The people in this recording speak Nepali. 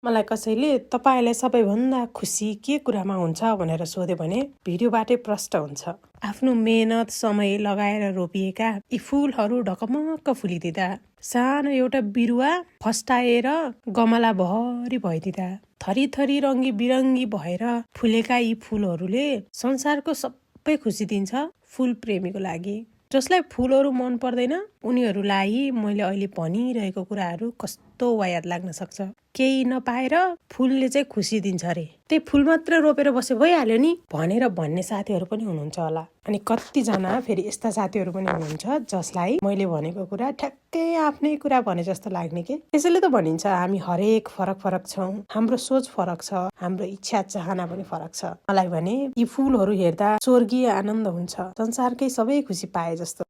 मलाई कसैले तपाईलाई सबैभन्दा खुसी के कुरामा हुन्छ भनेर सोध्यो भने भिडियोबाटै प्रष्ट हुन्छ। आफ्नो मेहनत समय लगाएर रोपिएका यी फूलहरू ढकमक्क फुलिदिँदा, सानो एउटा बिरुवा फस्टाएर गमला भरि भइदिँदा, थरी रङ्गी बिरङ्गी भएर फुलेका यी फूलहरूले संसारको सबै खुसी दिन्छ फूल प्रेमीको लागि। जसलाई फूलहरू मन पर्दैन उनीहरूलाई मैले अहिले भनिरहेको कुराहरू कस्तो वायात लाग्न सक्छ। केही नपाएर फूलले चाहिँ खुसी दिन्छ अरे, त्यही फूल मात्र रोपेर बसे भइहाल्यो नि भनेर भन्ने साथीहरू पनि हुनुहुन्छ होला। अनि कतिजना फेरि यस्ता साथीहरू पनि हुनुहुन्छ जसलाई मैले भनेको कुरा ठ्याक्कै आफ्नै कुरा भने जस्तो लाग्ने के। त्यसैले त भनिन्छ हामी हरेक फरक छौँ, हाम्रो सोच फरक छ, हाम्रो इच्छा चाहना पनि फरक छ। मलाई भने यी फूलहरू हेर्दा स्वर्गीय आनन्द हुन्छ, संसारकै सबै खुसी पाए जस्तो।